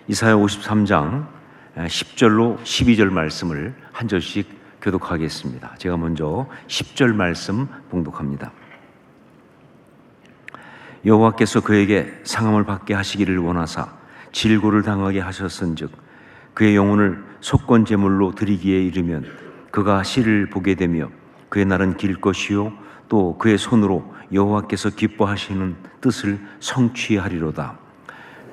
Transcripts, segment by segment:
이사야 53장 10절로 12절 말씀을 한 절씩 교독하겠습니다. 제가 먼저 10절 말씀 봉독합니다. 여호와께서 그에게 상함을 받게 하시기를 원하사 질고를 당하게 하셨은즉 그의 영혼을 속건 제물로 드리기에 이르면 그가 실을 보게 되며 그의 날은 길 것이요 또 그의 손으로 여호와께서 기뻐하시는 뜻을 성취하리로다.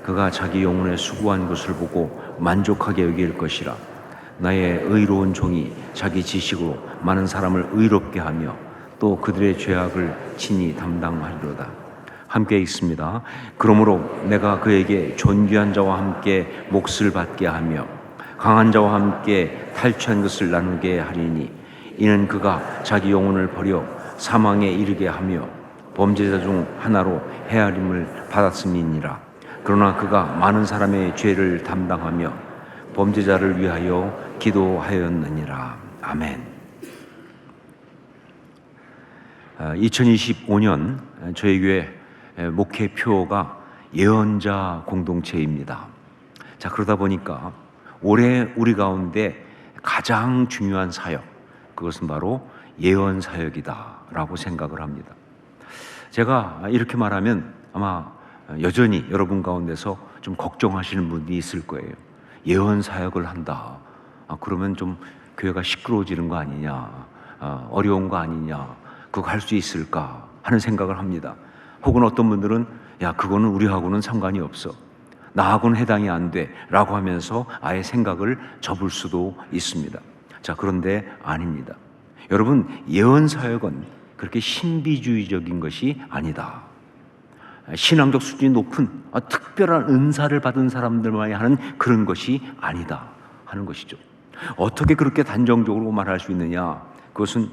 그가 자기 영혼의 수고한 것을 보고 만족하게 여길 것이라. 나의 의로운 종이 자기 지식으로 많은 사람을 의롭게 하며 또 그들의 죄악을 친히 담당하리로다. 함께 읽습니다. 그러므로 내가 그에게 존귀한 자와 함께 몫을 받게 하며 강한 자와 함께 탈취한 것을 나누게 하리니 이는 그가 자기 영혼을 버려 사망에 이르게 하며 범죄자 중 하나로 헤아림을 받았음이니라. 그러나 그가 많은 사람의 죄를 담당하며 범죄자를 위하여 기도하였느니라. 아멘. 2025년 저희 교회 목회표가 예언자 공동체입니다. 자, 그러다 보니까 올해 우리 가운데 가장 중요한 사역, 그것은 바로 예언 사역이다라고 생각을 합니다. 제가 이렇게 말하면 아마 여전히 여러분 가운데서 좀 걱정하시는 분이 있을 거예요. 예언 사역을 한다. 그러면 좀 교회가 시끄러워지는 거 아니냐, 어려운 거 아니냐, 그거 할 수 있을까 하는 생각을 합니다. 혹은 어떤 분들은 야, 그거는 우리하고는 상관이 없어, 나하고는 해당이 안 돼 라고 하면서 아예 생각을 접을 수도 있습니다. 자, 그런데 아닙니다. 여러분, 예언 사역은 그렇게 신비주의적인 것이 아니다. 신앙적 수준이 높은 특별한 은사를 받은 사람들만이 하는 그런 것이 아니다 하는 것이죠. 어떻게 그렇게 단정적으로 말할 수 있느냐? 그것은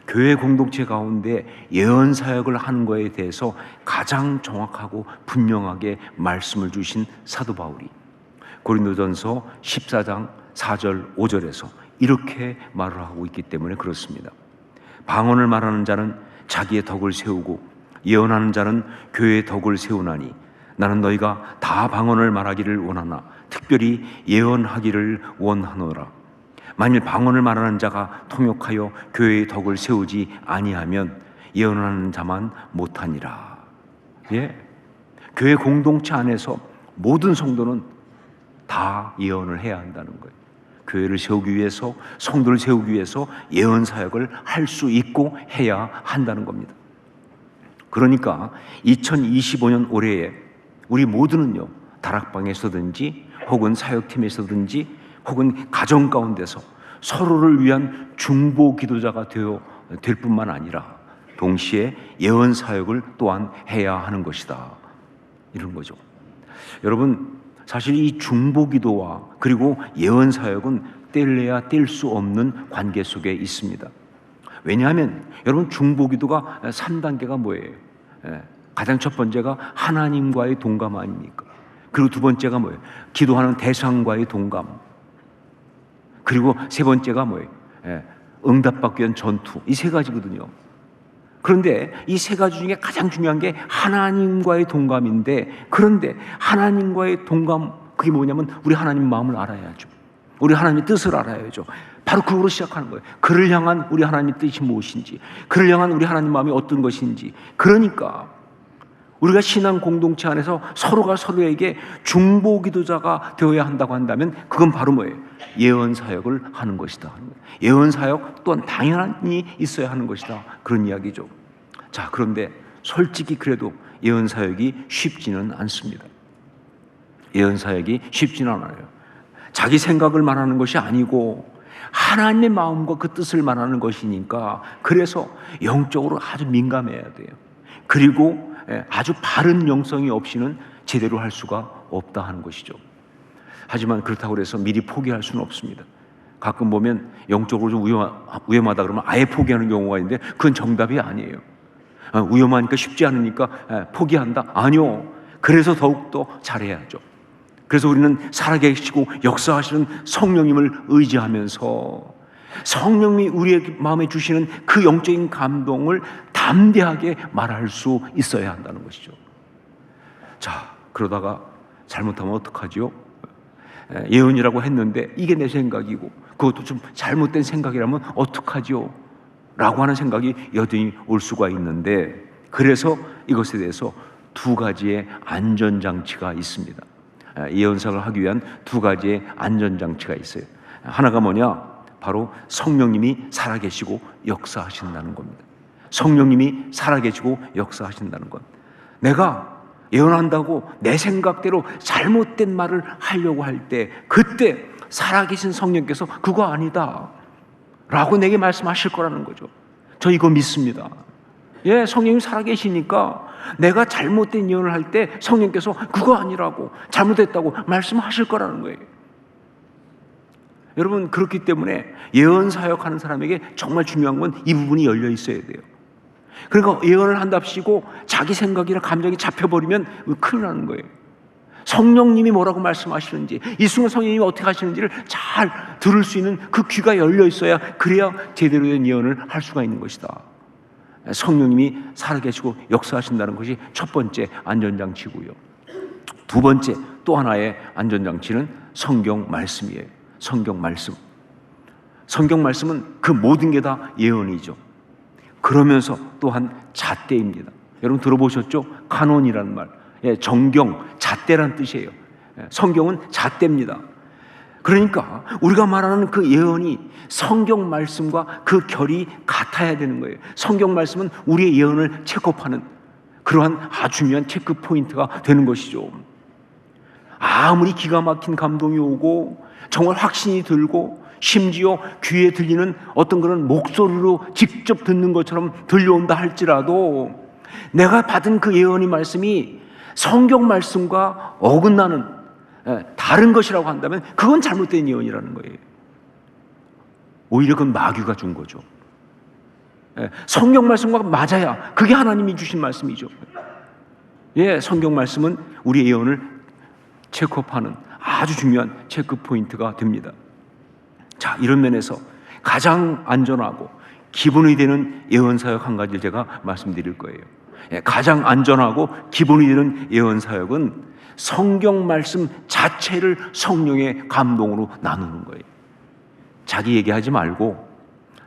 교회 공동체 가운데 예언 사역을 하는 것에 대해서 가장 정확하고 분명하게 말씀을 주신 사도 바울이 고린도전서 14장 4절 5절에서 이렇게 말을 하고 있기 때문에 그렇습니다. 방언을 말하는 자는 자기의 덕을 세우고 예언하는 자는 교회의 덕을 세우나니 나는 너희가 다 방언을 말하기를 원하나 특별히 예언하기를 원하노라. 만일 방언을 말하는 자가 통역하여 교회의 덕을 세우지 아니하면 예언하는 자만 못하니라. 예, 교회 공동체 안에서 모든 성도는 다 예언을 해야 한다는 거예요. 교회를 세우기 위해서, 성도를 세우기 위해서 예언 사역을 할 수 있고 해야 한다는 겁니다. 그러니까 2025년 올해에 우리 모두는요, 다락방에서든지 혹은 사역팀에서든지 혹은 가정 가운데서 서로를 위한 중보 기도자가 될 뿐만 아니라 동시에 예언 사역을 또한 해야 하는 것이다, 이런 거죠. 여러분, 사실 이 중보 기도와 그리고 예언 사역은 뗄래야 뗄 수 없는 관계 속에 있습니다. 왜냐하면 여러분, 중보 기도가 3단계가 뭐예요? 가장 첫 번째가 하나님과의 동감 아닙니까? 그리고 두 번째가 뭐예요? 기도하는 대상과의 동감. 그리고 세 번째가 뭐예요? 응답받기 위한 전투. 이 세 가지거든요. 그런데 이 세 가지 중에 가장 중요한 게 하나님과의 동감인데, 그런데 하나님과의 동감, 그게 뭐냐면 우리 하나님 마음을 알아야죠. 우리 하나님의 뜻을 알아야죠. 바로 그거로 시작하는 거예요. 그를 향한 우리 하나님의 뜻이 무엇인지, 그를 향한 우리 하나님 마음이 어떤 것인지. 그러니까 우리가 신앙 공동체 안에서 서로가 서로에게 중보 기도자가 되어야 한다고 한다면 그건 바로 뭐예요? 예언 사역을 하는 것이다. 예언 사역 또한 당연히 있어야 하는 것이다, 그런 이야기죠. 자, 그런데 솔직히 그래도 예언 사역이 쉽지는 않습니다. 예언 사역이 쉽지는 않아요. 자기 생각을 말하는 것이 아니고 하나님의 마음과 그 뜻을 말하는 것이니까, 그래서 영적으로 아주 민감해야 돼요. 그리고 아주 바른 영성이 없이는 제대로 할 수가 없다 하는 것이죠. 하지만 그렇다고 해서 미리 포기할 수는 없습니다. 가끔 보면 영적으로 좀 위험하다 그러면 아예 포기하는 경우가 있는데 그건 정답이 아니에요. 위험하니까, 쉽지 않으니까 포기한다? 아니요. 그래서 더욱더 잘해야죠. 그래서 우리는 살아계시고 역사하시는 성령님을 의지하면서 성령님이 우리의 마음에 주시는 그 영적인 감동을 담대하게 말할 수 있어야 한다는 것이죠. 자, 그러다가 잘못하면 어떡하지요? 예언이라고 했는데 이게 내 생각이고 그것도 좀 잘못된 생각이라면 어떡하지요? 라고 하는 생각이 여전히 올 수가 있는데, 그래서 이것에 대해서 두 가지의 안전장치가 있습니다. 예언사를 하기 위한 두 가지의 안전장치가 있어요. 하나가 뭐냐? 바로 성령님이 살아계시고 역사하신다는 겁니다. 성령님이 살아계시고 역사하신다는 것. 내가 예언한다고 내 생각대로 잘못된 말을 하려고 할 때, 그때 살아계신 성령께서 그거 아니다 라고 내게 말씀하실 거라는 거죠. 저 이거 믿습니다. 예, 성령이 살아계시니까 내가 잘못된 예언을 할 때 성령께서 그거 아니라고, 잘못했다고 말씀하실 거라는 거예요. 여러분, 그렇기 때문에 예언 사역하는 사람에게 정말 중요한 건 이 부분이 열려 있어야 돼요. 그러니까 예언을 한답시고 자기 생각이나 감정이 잡혀버리면 큰일 나는 거예요. 성령님이 뭐라고 말씀하시는지, 이 순간 성령님이 어떻게 하시는지를 잘 들을 수 있는 그 귀가 열려 있어야, 그래야 제대로 된 예언을 할 수가 있는 것이다. 성령님이 살아계시고 역사하신다는 것이 첫 번째 안전장치고요. 두 번째 또 하나의 안전장치는 성경 말씀이에요. 성경 말씀. 성경 말씀은 그 모든 게 다 예언이죠. 그러면서 또한 잣대입니다. 여러분 들어보셨죠? 카논이라는 말. 정경, 잣대란 뜻이에요. 성경은 잣대입니다. 그러니까 우리가 말하는 그 예언이 성경 말씀과 그 결이 같아야 되는 거예요. 성경 말씀은 우리의 예언을 체크업하는 그러한 아주 중요한 체크 포인트가 되는 것이죠. 아무리 기가 막힌 감동이 오고 정말 확신이 들고 심지어 귀에 들리는 어떤 그런 목소리로 직접 듣는 것처럼 들려온다 할지라도, 내가 받은 그 예언의 말씀이 성경 말씀과 어긋나는 다른 것이라고 한다면 그건 잘못된 예언이라는 거예요. 오히려 그건 마귀가 준 거죠. 성경 말씀과 맞아야 그게 하나님이 주신 말씀이죠. 예, 성경 말씀은 우리의 예언을 체크업하는 아주 중요한 체크 포인트가 됩니다. 자, 이런 면에서 가장 안전하고 기본이 되는 예언사역 한 가지를 제가 말씀드릴 거예요. 가장 안전하고 기본이 되는 예언사역은 성경 말씀 자체를 성령의 감동으로 나누는 거예요. 자기 얘기하지 말고,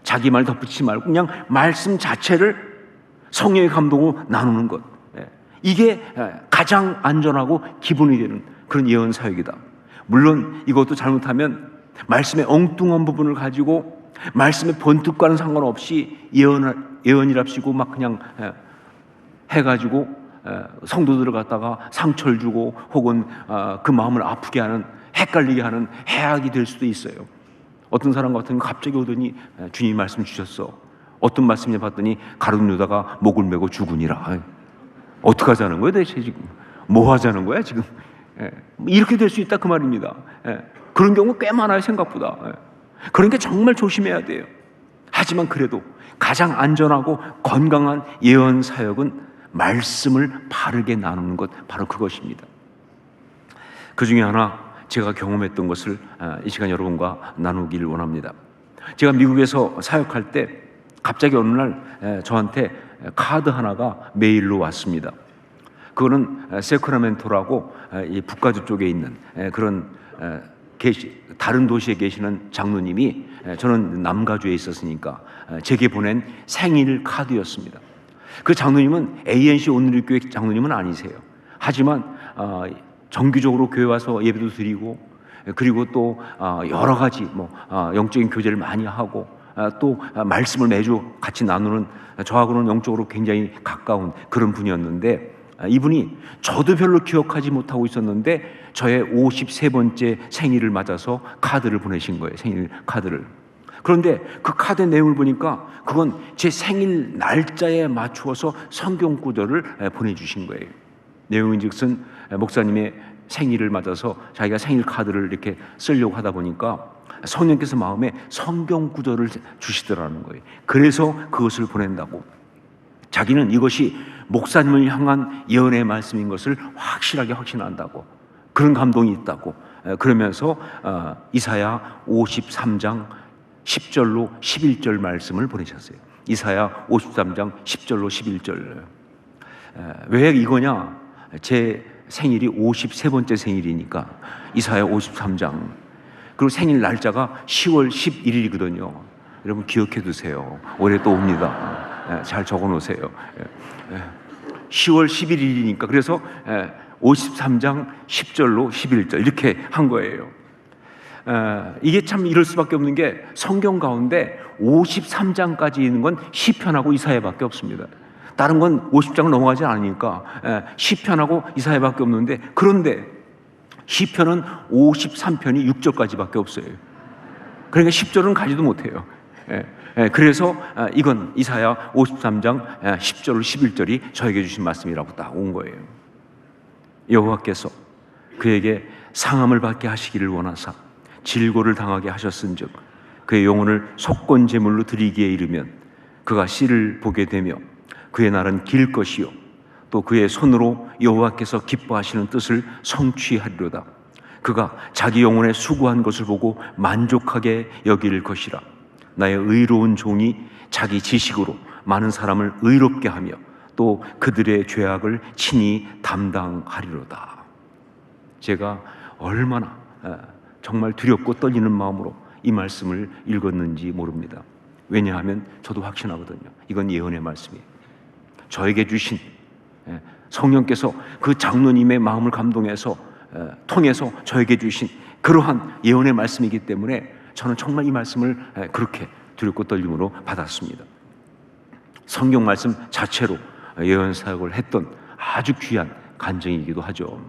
자기 말 덧붙이지 말고 그냥 말씀 자체를 성령의 감동으로 나누는 것, 이게 가장 안전하고 기본이 되는 그런 예언사역이다. 물론 이것도 잘못하면 말씀의 엉뚱한 부분을 가지고 말씀의 본뜻과는 상관없이 예언이랍시고 막 그냥 해가지고 성도들을 갖다가 상처를 주고 혹은 그 마음을 아프게 하는, 헷갈리게 하는 해악이 될 수도 있어요. 어떤 사람 같은 경우 갑자기 오더니 주님이 말씀 주셨어. 어떤 말씀을 봤더니 가룟 유다가 목을 메고 죽으니라. 어떻게 하자는 거예요 대체 지금? 뭐 하자는 거야 지금? 이렇게 될 수 있다 그 말입니다. 그런 경우 꽤 많아요 생각보다. 그러니까 정말 조심해야 돼요. 하지만 그래도 가장 안전하고 건강한 예언 사역은 말씀을 바르게 나누는 것, 바로 그것입니다. 그 중에 하나 제가 경험했던 것을 이 시간 여러분과 나누기를 원합니다. 제가 미국에서 사역할 때 갑자기 어느 날 저한테 카드 하나가 메일로 왔습니다. 그거는 세크라멘토라고 이 북가주 쪽에 있는 그런 다른 도시에 계시는 장로님이, 저는 남가주에 있었으니까 제게 보낸 생일 카드였습니다. 그 장로님은 ANC 온누리교회 장로님은 아니세요. 하지만 정기적으로 교회 와서 예배도 드리고, 그리고 또 여러 가지 영적인 교제를 많이 하고, 또 말씀을 매주 같이 나누는, 저하고는 영적으로 굉장히 가까운 그런 분이었는데, 이분이 저도 별로 기억하지 못하고 있었는데 저의 53번째 생일을 맞아서 카드를 보내신 거예요. 생일 카드를. 그런데 그 카드 내용을 보니까 그건 제 생일 날짜에 맞추어서 성경 구절을 보내주신 거예요. 내용인즉슨 목사님의 생일을 맞아서 자기가 생일 카드를 이렇게 쓰려고 하다 보니까 성령께서 마음에 성경 구절을 주시더라는 거예요. 그래서 그것을 보낸다고. 자기는 이것이 목사님을 향한 예언의 말씀인 것을 확실하게 확신한다고, 그런 감동이 있다고. 그러면서 이사야 53장 10절로 11절 말씀을 보내셨어요. 이사야 53장 10절로 11절. 왜 이거냐? 제 생일이 53번째 생일이니까 이사야 53장, 그리고 생일 날짜가 10월 11일이거든요. 여러분 기억해 두세요. 올해 또 옵니다. 잘 적어 놓으세요. 10월 11일이니까 그래서 53장 10절로 11절 이렇게 한 거예요. 이게 참 이럴 수밖에 없는 게 성경 가운데 53장까지 있는 건 시편하고 이사야밖에 없습니다. 다른 건 50장을 넘어가지 않으니까 시편하고 이사야밖에 없는데, 그런데 시편은 53편이 6절까지밖에 없어요. 그러니까 10절은 가지도 못해요. 그래서 이건 이사야 53장 10절로 11절이 저에게 주신 말씀이라고 딱 온 거예요. 여호와께서 그에게 상함을 받게 하시기를 원하사 질고를 당하게 하셨은즉 그의 영혼을 속건 제물로 드리기에 이르면 그가 씨를 보게 되며 그의 날은 길 것이요 또 그의 손으로 여호와께서 기뻐하시는 뜻을 성취하리로다. 그가 자기 영혼의 수고한 것을 보고 만족하게 여길 것이라. 나의 의로운 종이 자기 지식으로 많은 사람을 의롭게 하며 또 그들의 죄악을 친히 담당하리로다. 제가 얼마나 정말 두렵고 떨리는 마음으로 이 말씀을 읽었는지 모릅니다. 왜냐하면 저도 확신하거든요. 이건 예언의 말씀이에요. 저에게 주신 성령께서 그 장로님의 마음을 감동해서 통해서 저에게 주신 그러한 예언의 말씀이기 때문에 저는 정말 이 말씀을 그렇게 두렵고 떨림으로 받았습니다. 성경 말씀 자체로 예언 사역을 했던 아주 귀한 간증이기도 하죠.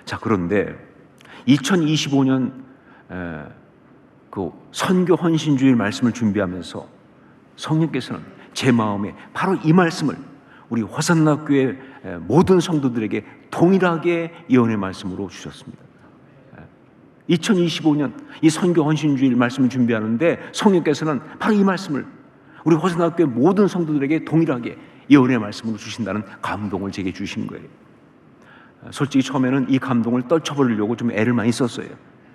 자, 그런데 2025년 그 선교 헌신주일 말씀을 준비하면서 성령께서는 제 마음에 바로 이 말씀을 우리 화산나 교회 모든 성도들에게 동일하게 예언의 말씀으로 주셨습니다. 2025년 이 선교 헌신주일 말씀을 준비하는데 성령께서는 바로 이 말씀을 우리 화산나 교회 모든 성도들에게 동일하게 예언의 말씀으로 주신다는 감동을 제게 주신 거예요. 솔직히 처음에는 이 감동을 떨쳐버리려고 좀 애를 많이 썼어요.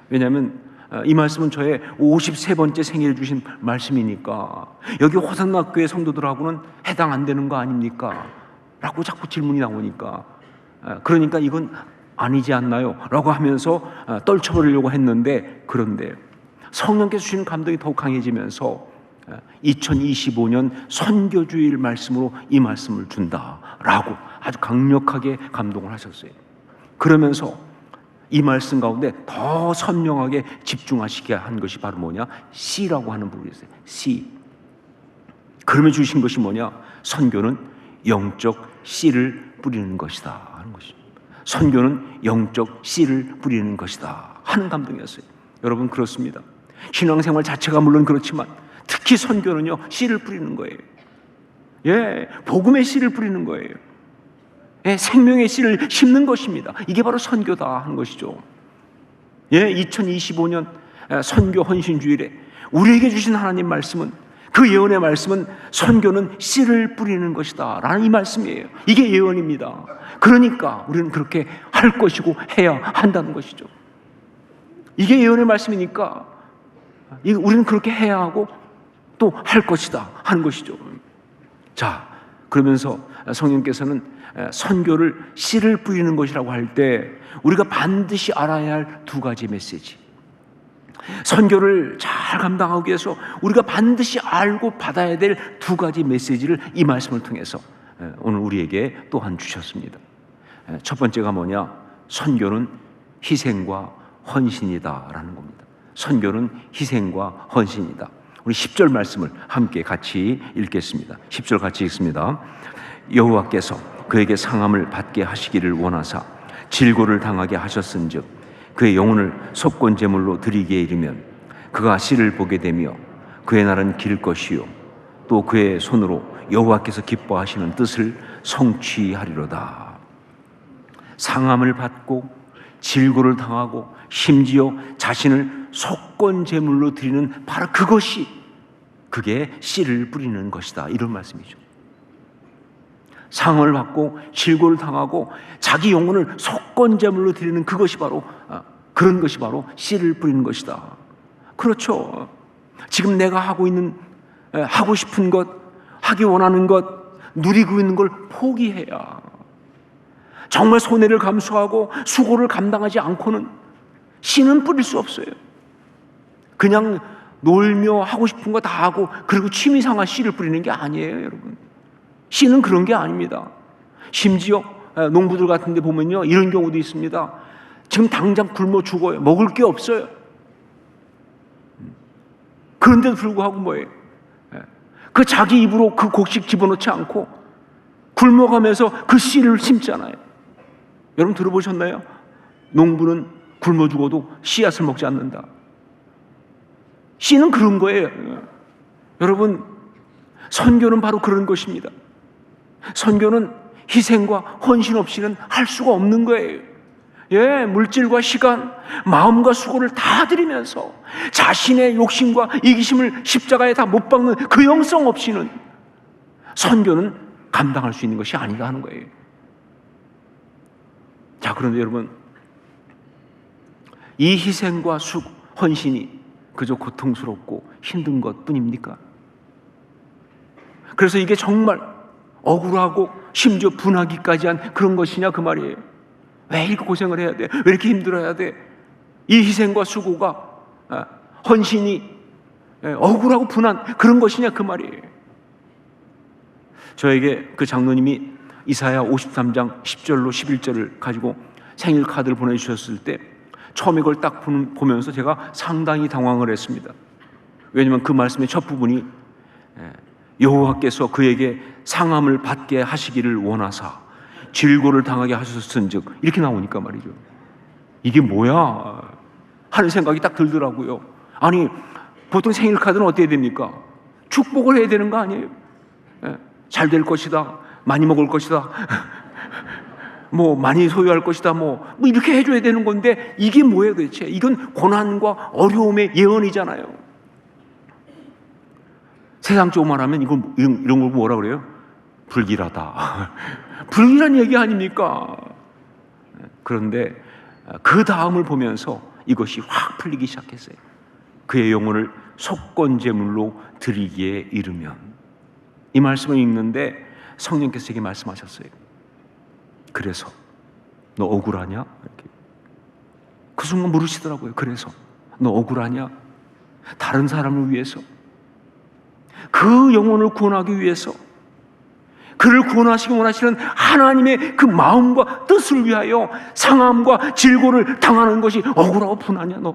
왜냐하면 이 말씀은 저의 53번째 생일에 주신 말씀이니까 여기 화산나 교회 성도들하고는 해당 안 되는 거 아닙니까? 라고 자꾸 질문이 나오니까 그러니까 이건 아니지 않나요? 라고 하면서 떨쳐버리려고 했는데, 그런데 성령께서 주시는 감동이 더욱 강해지면서 2025년 선교주일 말씀으로 이 말씀을 준다라고 아주 강력하게 감동을 하셨어요. 그러면서 이 말씀 가운데 더 선명하게 집중하시게 한 것이 바로 뭐냐? C라고 하는 부분이 있어요. C. 그러면 주신 것이 뭐냐? 선교는 영적 씨를 뿌리는 것이다 하는 것입니다. 선교는 영적 씨를 뿌리는 것이다 하는 감동이었어요. 여러분, 그렇습니다. 신앙생활 자체가 물론 그렇지만 특히 선교는요, 씨를 뿌리는 거예요. 복음의 씨를 뿌리는 거예요. 생명의 씨를 심는 것입니다. 이게 바로 선교다 하는 것이죠. 2025년 선교 헌신주일에 우리에게 주신 하나님 말씀은, 그 예언의 말씀은 선교는 씨를 뿌리는 것이다 라는 이 말씀이에요. 이게 예언입니다. 그러니까 우리는 그렇게 할 것이고 해야 한다는 것이죠. 이게 예언의 말씀이니까 우리는 그렇게 해야 하고 또 할 것이다 하는 것이죠. 자, 그러면서 성령께서는 선교를 씨를 뿌리는 것이라고 할 때 우리가 반드시 알아야 할 두 가지 메시지, 선교를 잘 감당하기 위해서 우리가 반드시 알고 받아야 될 두 가지 메시지를 이 말씀을 통해서 오늘 우리에게 또한 주셨습니다. 첫 번째가 뭐냐? 선교는 희생과 헌신이다라는 겁니다. 선교는 희생과 헌신이다. 우리 10절 말씀을 함께 같이 읽겠습니다. 10절 같이 읽습니다. 여호와께서 그에게 상함을 받게 하시기를 원하사 질고를 당하게 하셨은즉 그의 영혼을 속건 제물로 드리기에 이르면 그가 씨를 보게 되며 그의 날은 길 것이요 또 그의 손으로 여호와께서 기뻐하시는 뜻을 성취하리로다. 상함을 받고 질고를 당하고 심지어 자신을 속건 제물로 드리는 바로 그것이, 그게 씨를 뿌리는 것이다, 이런 말씀이죠. 상을 받고 질고를 당하고 자기 영혼을 속건 제물로 드리는 그것이 바로, 그런 것이 바로 씨를 뿌리는 것이다. 그렇죠. 지금 내가 하고 있는, 하고 싶은 것, 하기 원하는 것, 누리고 있는 걸 포기해야, 정말 손해를 감수하고 수고를 감당하지 않고는 씨는 뿌릴 수 없어요. 그냥 놀며 하고 싶은 거 다 하고 그리고 취미삼아 씨를 뿌리는 게 아니에요, 여러분. 씨는 그런 게 아닙니다. 심지어 농부들 같은 데 보면요, 이런 경우도 있습니다. 지금 당장 굶어 죽어요. 먹을 게 없어요. 그런데도 불구하고 뭐예요? 그 자기 입으로 그 곡식 집어넣지 않고 굶어가면서 그 씨를 심잖아요. 여러분 들어보셨나요? 농부는 굶어 죽어도 씨앗을 먹지 않는다. 씨는 그런 거예요. 여러분, 선교는 바로 그런 것입니다. 선교는 희생과 헌신 없이는 할 수가 없는 거예요. 예, 물질과 시간, 마음과 수고를 다 들이면서 자신의 욕심과 이기심을 십자가에 다 못 박는 그 영성 없이는 선교는 감당할 수 있는 것이 아니다 하는 거예요. 자, 그런데 여러분, 이 희생과 헌신이 그저 고통스럽고 힘든 것 뿐입니까? 그래서 이게 정말 억울하고 심지어 분하기까지 한 그런 것이냐 그 말이에요. 왜 이렇게 고생을 해야 돼? 왜 이렇게 힘들어야 돼? 이 희생과 수고가, 헌신이 억울하고 분한 그런 것이냐 그 말이에요. 저에게 그 장로님이 이사야 53장 10절로 11절을 가지고 생일 카드를 보내주셨을 때 처음에 그걸 딱 보면서 제가 상당히 당황을 했습니다. 왜냐하면 그 말씀의 첫 부분이 여호와께서 그에게 상함을 받게 하시기를 원하사 질고를 당하게 하셨은즉 이렇게 나오니까 말이죠. 이게 뭐야 하는 생각이 딱 들더라고요. 아니, 보통 생일 카드는 어떻게 됩니까? 축복을 해야 되는 거 아니에요? 잘 될 것이다, 많이 먹을 것이다, 뭐 많이 소유할 것이다, 뭐 이렇게 해줘야 되는 건데 이게 뭐예요 도대체? 이건 고난과 어려움의 예언이잖아요. 세상적으로 말하면 이런 걸 뭐라 그래요? 불길하다. 불길한 얘기 아닙니까? 그런데 그 다음을 보면서 이것이 확 풀리기 시작했어요. 그의 영혼을 속건제물로 드리기에 이르면, 이 말씀을 읽는데 성령께서 제게 말씀하셨어요. 그래서 너 억울하냐? 이렇게. 그 순간 물으시더라고요. 그래서 너 억울하냐? 다른 사람을 위해서, 그 영혼을 구원하기 위해서, 그를 구원하시기 원하시는 하나님의 그 마음과 뜻을 위하여 상함과 질고를 당하는 것이 억울하고 분하냐 너?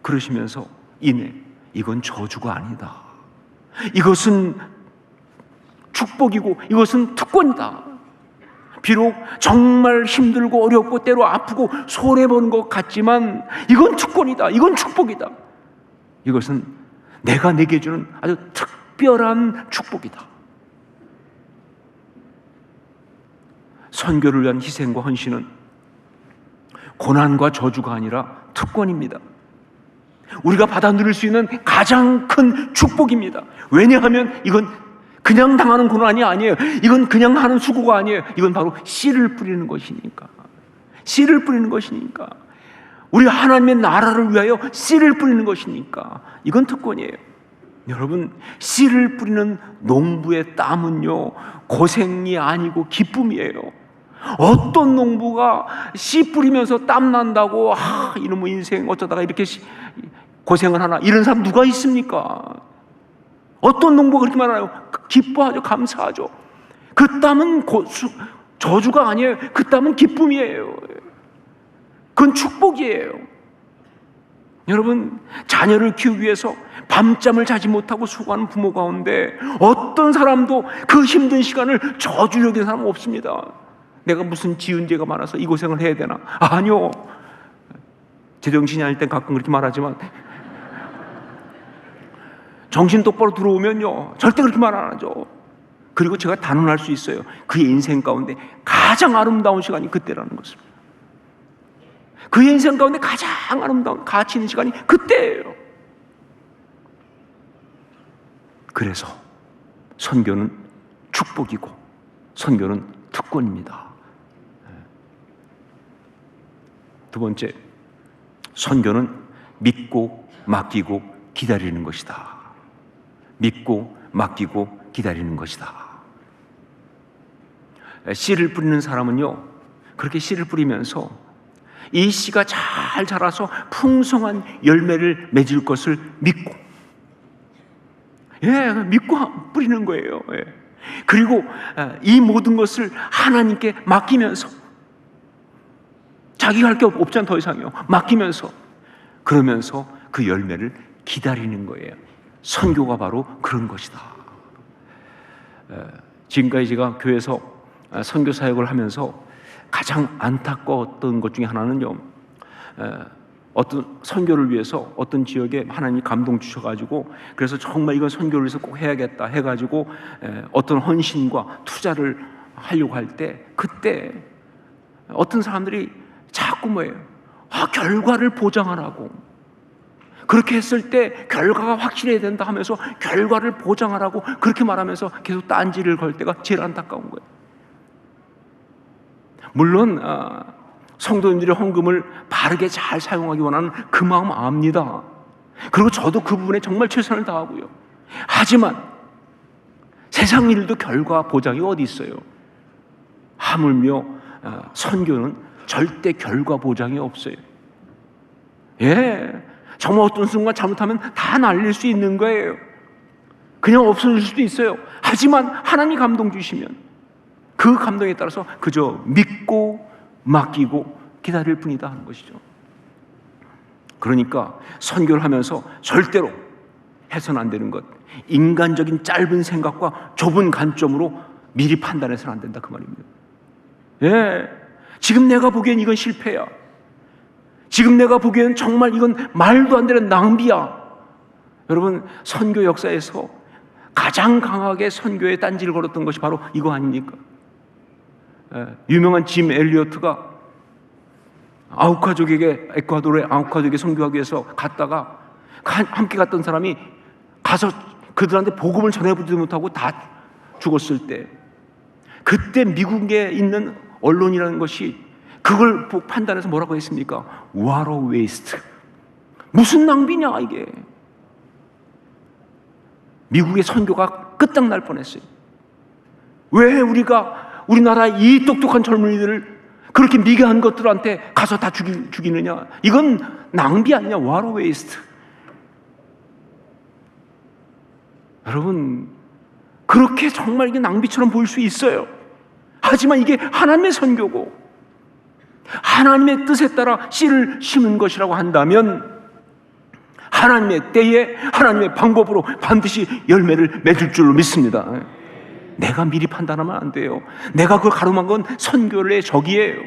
그러시면서 이건 저주가 아니다. 이것은 축복이고 이것은 특권이다. 비록 정말 힘들고 어렵고 때로 아프고 손해보는 것 같지만 이건 특권이다. 이건 축복이다. 이것은 내가 내게 주는 아주 특별한 축복이다. 선교를 위한 희생과 헌신은 고난과 저주가 아니라 특권입니다. 우리가 받아 누릴 수 있는 가장 큰 축복입니다. 왜냐하면 이건 그냥 당하는 고난이 아니에요. 이건 그냥 하는 수고가 아니에요. 이건 바로 씨를 뿌리는 것이니까. 씨를 뿌리는 것이니까. 우리 하나님의 나라를 위하여 씨를 뿌리는 것이니까. 이건 특권이에요. 여러분, 씨를 뿌리는 농부의 땀은요, 고생이 아니고 기쁨이에요. 어떤 농부가 씨 뿌리면서 땀 난다고 이놈의 인생 어쩌다가 이렇게 고생을 하나, 이런 사람 누가 있습니까? 어떤 농부가 그렇게 말하나요? 기뻐하죠. 감사하죠. 그 땀은 저주가 아니에요. 그 땀은 기쁨이에요. 그건 축복이에요. 여러분, 자녀를 키우기 위해서 밤잠을 자지 못하고 수고하는 부모 가운데 어떤 사람도 그 힘든 시간을 저주로 여기는 사람은 없습니다. 내가 무슨 지은 죄가 많아서 이 고생을 해야 되나? 아니요. 제정신이 아닐 땐 가끔 그렇게 말하지만 정신 똑바로 들어오면요, 절대 그렇게 말 안 하죠. 그리고 제가 단언할 수 있어요. 그의 인생 가운데 가장 아름다운 시간이 그때라는 것을. 그의 인생 가운데 가장 아름다운 가치 있는 시간이 그때예요. 그래서 선교는 축복이고 선교는 특권입니다. 두 번째, 선교는 믿고 맡기고 기다리는 것이다. 믿고 맡기고 기다리는 것이다. 씨를 뿌리는 사람은요, 그렇게 씨를 뿌리면서 이 씨가 잘 자라서 풍성한 열매를 맺을 것을 믿고, 믿고 뿌리는 거예요. 그리고 이 모든 것을 하나님께 맡기면서, 자기가 할 게 없잖아, 더 이상요. 맡기면서, 그러면서 그 열매를 기다리는 거예요. 선교가 바로 그런 것이다. 지금까지 제가 교회에서 선교 사역을 하면서 가장 안타까웠던 것 중에 하나는요, 어떤 선교를 위해서 어떤 지역에 하나님이 감동 주셔가지고, 그래서 정말 이건 선교를 위해서 꼭 해야겠다 해가지고 어떤 헌신과 투자를 하려고 할 때, 그때 어떤 사람들이 자꾸 뭐예요? 결과를 보장하라고, 그렇게 했을 때 결과가 확실해야 된다 하면서 결과를 보장하라고 그렇게 말하면서 계속 딴지를 걸 때가 제일 안타까운 거예요. 물론 성도님들의 헌금을 바르게 잘 사용하기 원하는 그 마음 압니다. 그리고 저도 그 부분에 정말 최선을 다하고요. 하지만 세상 일도 결과 보장이 어디 있어요? 하물며 선교는 절대 결과 보장이 없어요. 정말 어떤 순간 잘못하면 다 날릴 수 있는 거예요. 그냥 없어질 수도 있어요. 하지만 하나님이 감동 주시면 그 감동에 따라서 그저 믿고 맡기고 기다릴 뿐이다 하는 것이죠. 그러니까 선교를 하면서 절대로 해서는 안 되는 것, 인간적인 짧은 생각과 좁은 관점으로 미리 판단해서는 안 된다, 그 말입니다. 지금 내가 보기엔 이건 실패야, 지금 내가 보기엔 정말 이건 말도 안 되는 낭비야. 여러분, 선교 역사에서 가장 강하게 선교에 딴지를 걸었던 것이 바로 이거 아닙니까? 유명한 짐 엘리어트가 에콰도르의 아우카족에게 선교하기 위해서 갔다가 함께 갔던 사람이 가서 그들한테 복음을 전해보지 못하고 다 죽었을 때, 그때 미국에 있는 언론이라는 것이 그걸 판단해서 뭐라고 했습니까? What a waste. 무슨 낭비냐 이게. 미국의 선교가 끝장날 뻔했어요. 왜 우리나라 이 똑똑한 젊은이들을 그렇게 미개한 것들한테 가서 다 죽이느냐? 이건 낭비 아니냐? What a waste. 여러분, 그렇게 정말 이게 낭비처럼 보일 수 있어요. 하지만 이게 하나님의 선교고 하나님의 뜻에 따라 씨를 심은 것이라고 한다면 하나님의 때에 하나님의 방법으로 반드시 열매를 맺을 줄로 믿습니다. 내가 미리 판단하면 안 돼요. 내가 그걸 가로막은 건 선교의 적이에요.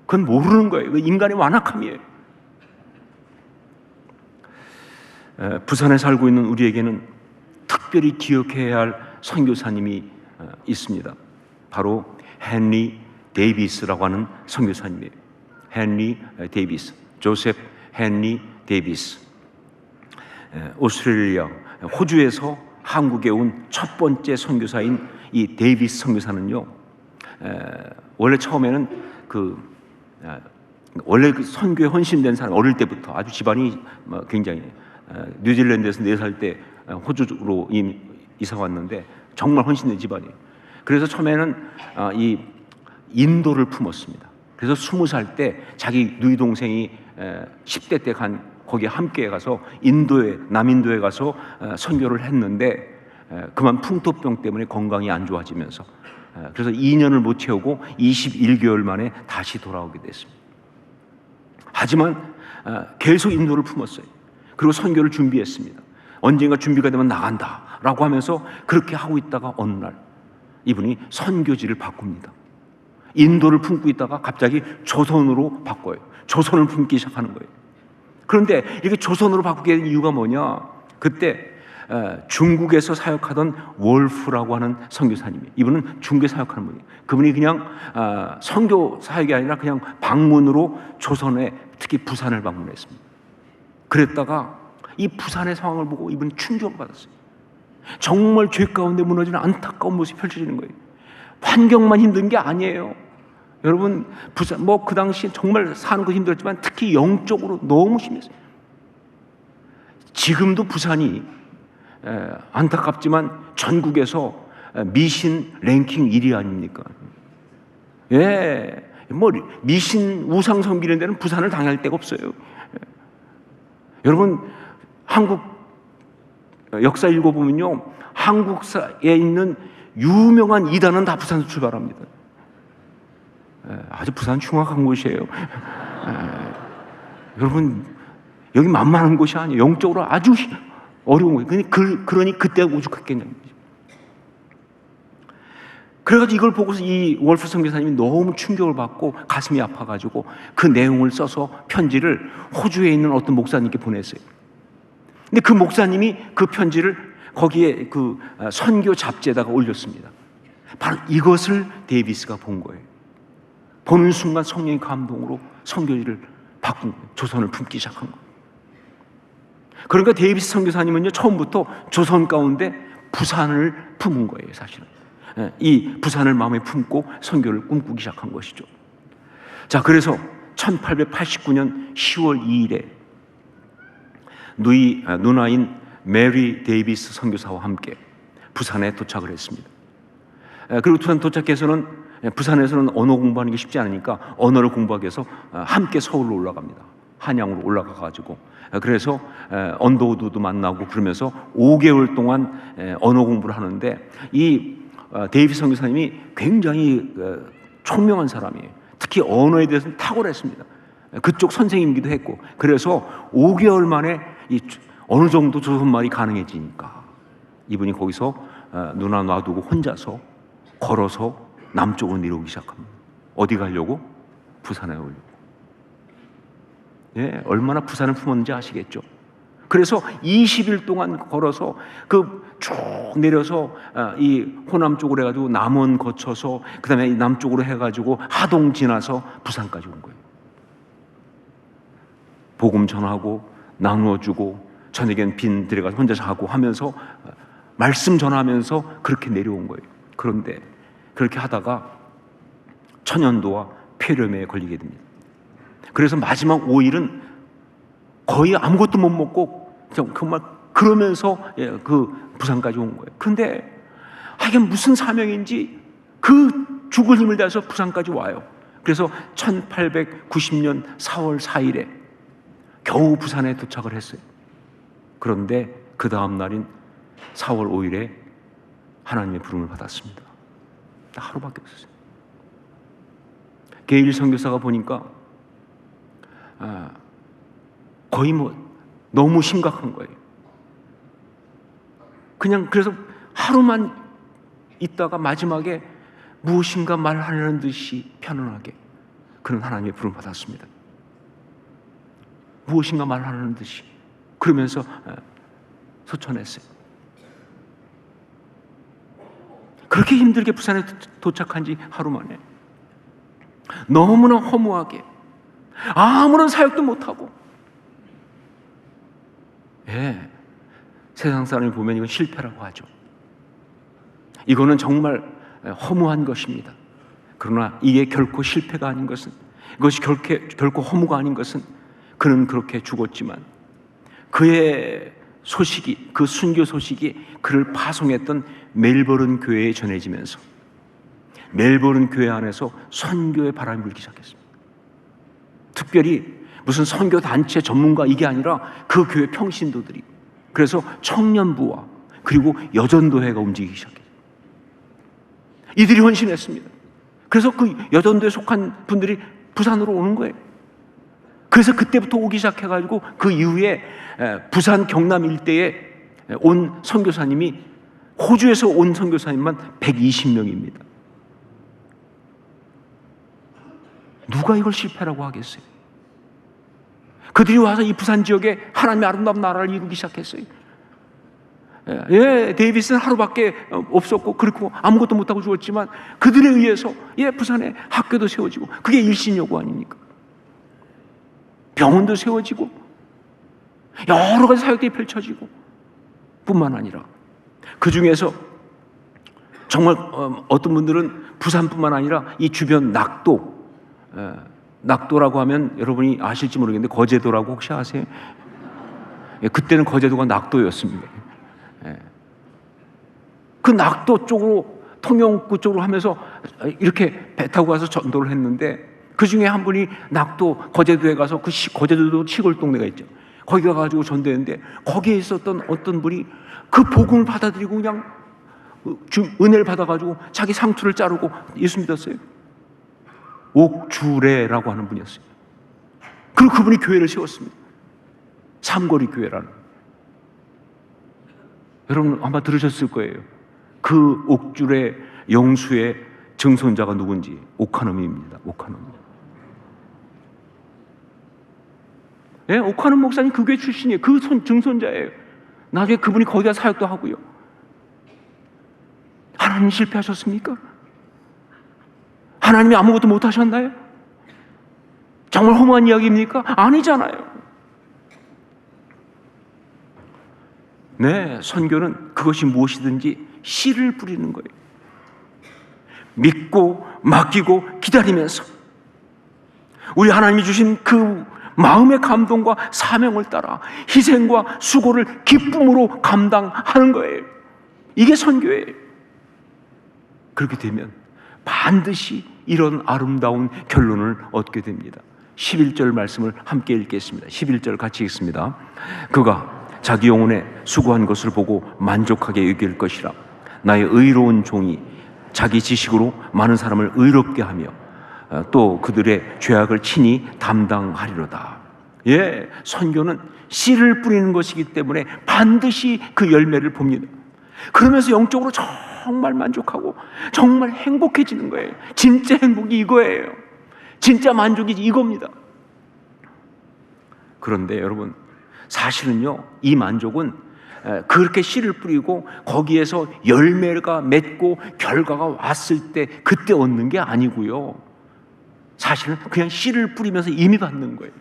그건 모르는 거예요. 그건 인간의 완악함이에요. 부산에 살고 있는 우리에게는 특별히 기억해야 할 선교사님이 있습니다. 바로 헨리 데이비스라고 하는 선교사님이에요. 헨리 데이비스, 조셉 헨리 데이비스. 오스트레일리아, 호주에서 한국에 온 첫 번째 선교사인 이 데이비스 선교사는요, 원래 처음에는 원래 그 선교에 헌신된 사람, 어릴 때부터 아주 집안이 굉장히, 뉴질랜드에서 4살 때 호주로 이사 왔는데 정말 헌신된 집안이에요. 그래서 처음에는 이 인도를 품었습니다. 그래서 20살 때 자기 누이 동생이 10대 때 거기에 함께 가서 남인도에 가서 선교를 했는데 그만 풍토병 때문에 건강이 안 좋아지면서 그래서 2년을 못 채우고 21개월 만에 다시 돌아오게 됐습니다. 하지만 계속 인도를 품었어요. 그리고 선교를 준비했습니다. 언젠가 준비가 되면 나간다라고 하면서 그렇게 하고 있다가 어느 날 이분이 선교지를 바꿉니다. 인도를 품고 있다가 갑자기 조선으로 바꿔요. 조선을 품기 시작하는 거예요. 그런데 이렇게 조선으로 바꾸게 된 이유가 뭐냐? 그때 중국에서 사역하던 월프라고 하는 선교사님이에요. 이분은 중국에 사역하는 분이에요. 그분이 그냥 선교 사역이 아니라 그냥 방문으로 조선에, 특히 부산을 방문했습니다. 그랬다가 이 부산의 상황을 보고 이분이 충격을 받았어요. 정말 죄 가운데 무너지는 안타까운 모습이 펼쳐지는 거예요. 환경만 힘든 게 아니에요. 여러분, 부산 그 당시 정말 사는 거 힘들었지만 특히 영적으로 너무 심했어요. 지금도 부산이 안타깝지만 전국에서 미신 랭킹 1위 아닙니까? 예, 뭐 미신 우상 섬기는 데는 부산을 당할 데가 없어요. 여러분, 한국 역사 읽어보면요, 한국사에 있는 유명한 이단은 다 부산에서 출발합니다. 아주 부산 흉악한 곳이에요. 여러분, 여기 만만한 곳이 아니에요. 영적으로 아주 어려운 거예요. 그러니 그때가 오죽했겠냐는 거죠. 그래가지고 이걸 보고서 이 월프 선교사님이 너무 충격을 받고 가슴이 아파가지고 그 내용을 써서 편지를 호주에 있는 어떤 목사님께 보냈어요. 근데 그 목사님이 그 편지를 거기에 그 선교 잡지에다가 올렸습니다. 바로 이것을 데이비스가 본 거예요. 보는 순간 성령의 감동으로 선교지를 바꾼 거예요. 조선을 품기 시작한 거예요. 그러니까 데이비스 선교사님은요, 처음부터 조선 가운데 부산을 품은 거예요, 사실은. 이 부산을 마음에 품고 선교를 꿈꾸기 시작한 것이죠. 자, 그래서 1889년 10월 2일에 누나인 메리 데이비스 선교사와 함께 부산에 도착을 했습니다. 그리고 부산 도착해서는 부산에서는 언어 공부하는 게 쉽지 않으니까 언어를 공부하기 위해서 함께 서울로 올라갑니다. 한양으로 올라가가지고 그래서 언더우드도 만나고 그러면서 5개월 동안 언어 공부를 하는데 이 데이비스 선교사님이 굉장히 총명한 사람이에요. 특히 언어에 대해서는 탁월했습니다. 그쪽 선생님이기도 했고 그래서 5개월 만에 어느 정도 조선말이 가능해지니까 이분이 거기서 누나 놔두고 혼자서 걸어서 남쪽으로 내려오기 시작합니다. 어디 가려고? 부산에 오려고. 예, 얼마나 부산을 품었는지 아시겠죠? 그래서 20일 동안 걸어서 쭉 내려서 이 호남 쪽으로 해가지고 남원 거쳐서 그 다음에 남쪽으로 해가지고 하동 지나서 부산까지 온 거예요. 복음 전하고 나누어주고 저녁엔 빈 들어가서 혼자서 하고 하면서 말씀 전하면서 그렇게 내려온 거예요. 그런데 그렇게 하다가 천연도와 폐렴에 걸리게 됩니다. 그래서 마지막 5일은 거의 아무것도 못 먹고 정말 그러면서 그 부산까지 온 거예요. 그런데 이게 무슨 사명인지 그 죽을 힘을 다해서 부산까지 와요. 그래서 1890년 4월 4일에 겨우 부산에 도착을 했어요. 그런데 그 다음 날인 4월 5일에 하나님의 부름을 받았습니다. 딱 하루밖에 없었어요. 게일 선교사가 보니까 거의 너무 심각한 거예요. 그냥 그래서 하루만 있다가 마지막에 무엇인가 말하려는 듯이 편안하게 그런 하나님의 부름을 받았습니다. 무엇인가 말하려는 듯이 그러면서 소천했어요. 그렇게 힘들게 부산에 도착한 지 하루 만에 너무나 허무하게 아무런 사역도 못하고 세상 사람이 보면 이건 실패라고 하죠. 이거는 정말 허무한 것입니다. 그러나 이게 결코 실패가 아닌 것은 이것이 결코 허무가 아닌 것은 그는 그렇게 죽었지만 그의 소식이 그 순교 소식이 그를 파송했던 멜버른 교회에 전해지면서 멜버른 교회 안에서 선교의 바람이 불기 시작했습니다. 특별히 무슨 선교 단체 전문가 이게 아니라 그 교회 평신도들이 그래서 청년부와 그리고 여전도회가 움직이기 시작했어요. 이들이 헌신했습니다. 그래서 그 여전도에 속한 분들이 부산으로 오는 거예요. 그래서 그때부터 오기 시작해가지고 그 이후에 부산 경남 일대에 온 선교사님이 호주에서 온 선교사님만 120명입니다. 누가 이걸 실패라고 하겠어요? 그들이 와서 이 부산 지역에 하나님의 아름다운 나라를 이루기 시작했어요. 데이비스는 하루밖에 없었고 그렇고 아무것도 못하고 죽었지만 그들에 의해서 부산에 학교도 세워지고 그게 일신여고 아닙니까? 병원도 세워지고 여러 가지 사역들이 펼쳐지고 뿐만 아니라 그 중에서 정말 어떤 분들은 부산뿐만 아니라 이 주변 낙도라고 하면 여러분이 아실지 모르겠는데 거제도라고 혹시 아세요? 그때는 거제도가 낙도였습니다. 그 낙도 쪽으로, 통영구 쪽으로 하면서 이렇게 배 타고 가서 전도를 했는데, 그 중에 한 분이 낙도 거제도에 가서, 그 거제도도 시골 동네가 있죠. 거기 가가지고 전도했는데, 거기에 있었던 어떤 분이 그 복음을 받아들이고 그냥 은혜를 받아가지고 자기 상투를 자르고 예수 믿었어요. 옥주래라고 하는 분이었어요. 그리고 그분이 교회를 세웠습니다. 삼거리 교회라는. 여러분 아마 들으셨을 거예요. 그 옥주래 영수의 증손자가 누군지. 옥하놈입니다. 옥하놈. 예, 옥하놈 목사님 그 교회 출신이에요. 그 증손자예요. 나중에 그분이 거기다 사역도 하고요. 하나님 실패하셨습니까? 하나님이 아무것도 못하셨나요? 정말 허무한 이야기입니까? 아니잖아요. 네, 선교는 그것이 무엇이든지 씨를 뿌리는 거예요. 믿고 맡기고 기다리면서 우리 하나님이 주신 그 마음의 감동과 사명을 따라 희생과 수고를 기쁨으로 감당하는 거예요. 이게 선교예요. 그렇게 되면 반드시 이런 아름다운 결론을 얻게 됩니다. 11절 말씀을 함께 읽겠습니다. 11절 같이 읽습니다. 그가 자기 영혼에 수고한 것을 보고 만족하게 여길 것이라. 나의 의로운 종이 자기 지식으로 많은 사람을 의롭게 하며 또 그들의 죄악을 친히 담당하리로다. 예, 선교는 씨를 뿌리는 것이기 때문에 반드시 그 열매를 봅니다. 그러면서 영적으로 정말 만족하고 정말 행복해지는 거예요. 진짜 행복이 이거예요. 진짜 만족이 이겁니다. 그런데 여러분, 사실은요, 이 만족은 그렇게 씨를 뿌리고 거기에서 열매가 맺고 결과가 왔을 때 그때 얻는 게 아니고요. 사실은 그냥 씨를 뿌리면서 이미 받는 거예요.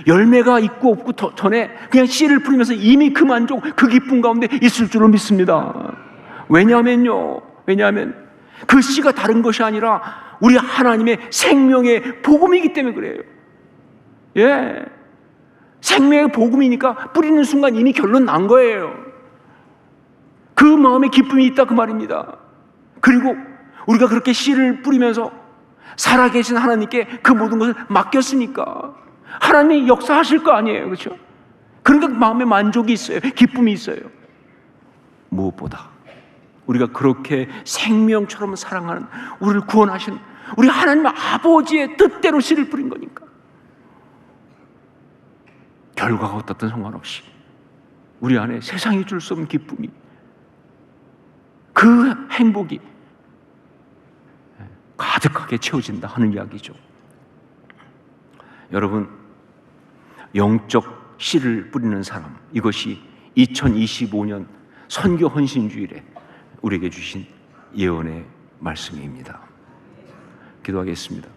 열매가 있고 없고 전에 그냥 씨를 뿌리면서 이미 그 만족, 그 기쁨 가운데 있을 줄로 믿습니다. 왜냐하면 그 씨가 다른 것이 아니라 우리 하나님의 생명의 복음이기 때문에 그래요. 예, 생명의 복음이니까 뿌리는 순간 이미 결론 난 거예요. 그 마음에 기쁨이 있다 그 말입니다. 그리고 우리가 그렇게 씨를 뿌리면서 살아계신 하나님께 그 모든 것을 맡겼으니까 하나님이 역사하실 거 아니에요. 그렇죠? 그러니까 마음에 만족이 있어요. 기쁨이 있어요. 무엇보다 우리가 그렇게 생명처럼 사랑하는, 우리를 구원하신 우리 하나님 아버지의 뜻대로 씨를 뿌린 거니까 결과가 어떻든 상관없이 우리 안에 세상이 줄 수 없는 기쁨이, 그 행복이 가득하게 채워진다 하는 이야기죠. 여러분, 영적 씨를 뿌리는 사람, 이것이 2025년 선교 헌신주일에 우리에게 주신 예언의 말씀입니다. 기도하겠습니다.